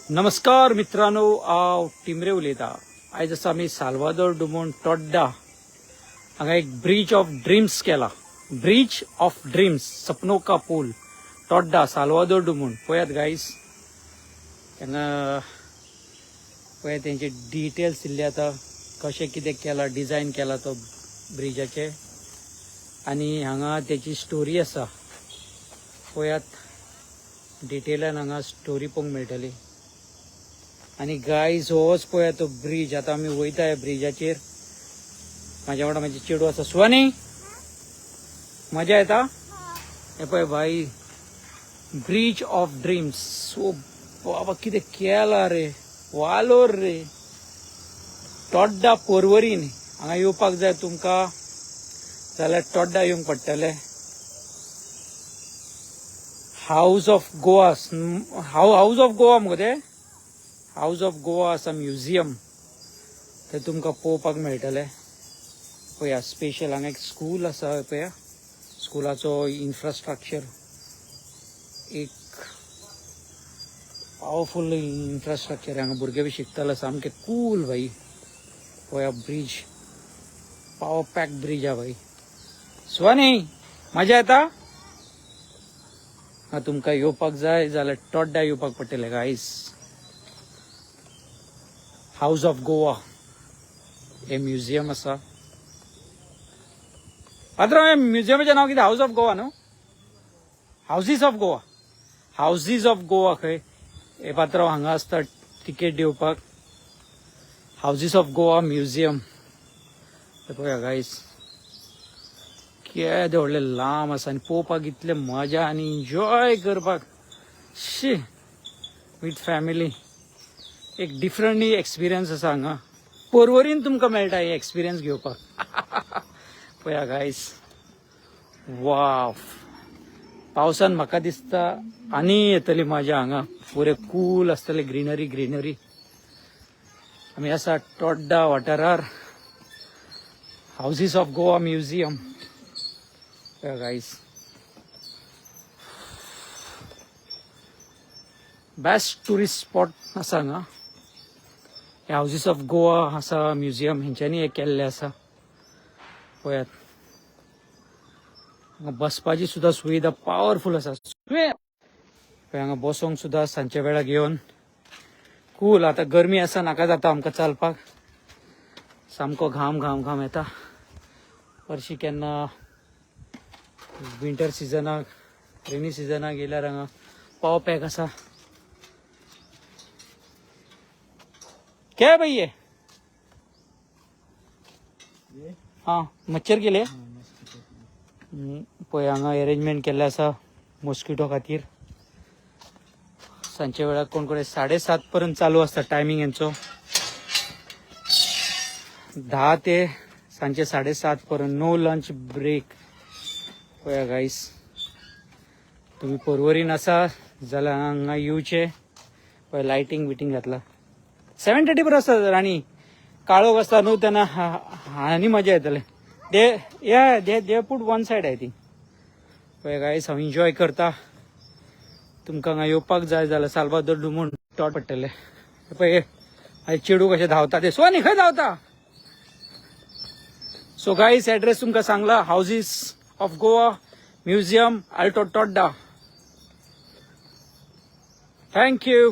नमस्कार मित्रांनो, हांव टिमरे उलयतां. आयज आसा आमी साल्वादोर डुमोंट टोड्डा हांगा एक ब्रिज ऑफ ड्रीम्स केला. ब्रिज ऑफ ड्रीम्स सपनों का पूल टोड्डा साल्वादोर डुमोंट. पळयात गायज, हांगा पळय तेंचे डिटेल्स दिल्ले आतां, कशें कितें केला, डिजायन केला तो ब्रिजाचे. आनी हांगा तेची स्टोरी आसा. पळयात डिटेलान हांगा स्टोरी पळोवंक मेळटली. आणि गायज होच पळय तो ब्रिज. आता आमी वयता ह्या ब्रिजाचेर. म्हाज्या वांगडा म्हाजी चेडू आसा. सुवानी, मजा येता? हे पळय भाई, ब्रिज ऑफ ड्रीम्स. सो बाबा कितें केला रे, वालोर रे. टोड्डा पर्वरीन हांगा येवपाक जाय तुमकां जाल्यार टोड्डा येवंक पडटलें. House of Goa, house of Goa मगो ते. हाऊस ऑफ गोवा आसा म्युझियम, ते तुमकां पळोवपाक मेळटलें. पळया स्पेशल हांगा एक स्कूल आसा. पळया स्कुलाचो इन्फ्रास्ट्रक्चर, एक पावरफुल इन्फ्रास्ट्रक्चर. हांगा भुरगे बी शिकताले, सामकें कूल भाई. पळया ब्रिज, पावर पॅक ब्रिज हा भाई. सुवानी, मजा येता? तुमकां येवपाक जाय जाल्यार टोड्डा येवपाक पडटलें गायज. हाऊस ऑफ गोवा हे म्युझियम आसा. पात्रांव, हे म्युझियमाचें नांव कितें? हाऊस ऑफ गोवा न्हू? Houses of Goa. Houses of Goa खंय? हे पात्रांव हांगा आसता तिकेट दिवपाक. Houses of Goa museum. पळया गायज, केदें व्हडलें लांब आसा आनी पळोवपाक इतलें मजा आनी एन्जॉय करपाक. शी, विथ फॅमिली एक डिफरंट एक्सपिरियन्स आसा हांगा. पर्वरीन तुमकां मेळटा हे एक्सपिरियन्स घेवपाक. पळया गायज, वाव. पावसान म्हाका दिसता आनी येतली मजा हांगा. पुरे कूल आसतले, ग्रीनरी ग्रीनरी. आमी आसा टोड्डा वाठारार. Houses of Goa museum. पळया गायज, बेस्ट टुरिस्ट स्पॉट आसा हांगा. हे हाऊसीस ऑफ गोवा आसा म्युझियम, हेंच्यांनी हे केल्ले आसा. पळयात, हांगा बसपाची सुद्धा सुविधा पावरफुल आसा. पळय हांगा बसोंक सुद्धा सांजच्या वेळार घेवन कूल. आता गरमी आसा, नाका जाता आमकां चलपाक. सामको घाम घाम घाम येता. हरशी केन्ना विंटर सिजनाक, रेनी सिजनाक येयल्यार हांगा पावर पॅक आसा. क्या भाई ये? हाँ, मच्छर केले. पळय हांगा अरेंजमेंट केल्ले आसा मॉस्किटो खातीर. सांजच्या वेळार कोण कोण 7:30 पर्यंत चालू आसता टायमिंग हेंचो. 10 ते सांजचे 7:30 पर्यंत. No lunch break. पळया गायस, तुम्ही पर्वरीन आसा जाल्यार हांगा येवचे. पळय लायटिंग बिटींग घातला. 7:30 पर्यंत आसता राणी. काळोख आसता न्हू तेन्ना आनी मजा येतले. दे पूट वन सायड आय थिंक. पळय गायस, हांव एन्जॉय करता. तुमकां हांगा येवपाक जाय जाल्यार साल्वादोर डुमोंट टोड पडटले. पळय हांव चेडू कशें धांवता ते. सुवानी, खंय धांवता? सो गायस, एड्रेस तुमकां सांगला. Houses of Goa museum, Alto टोड्डा. Thank you.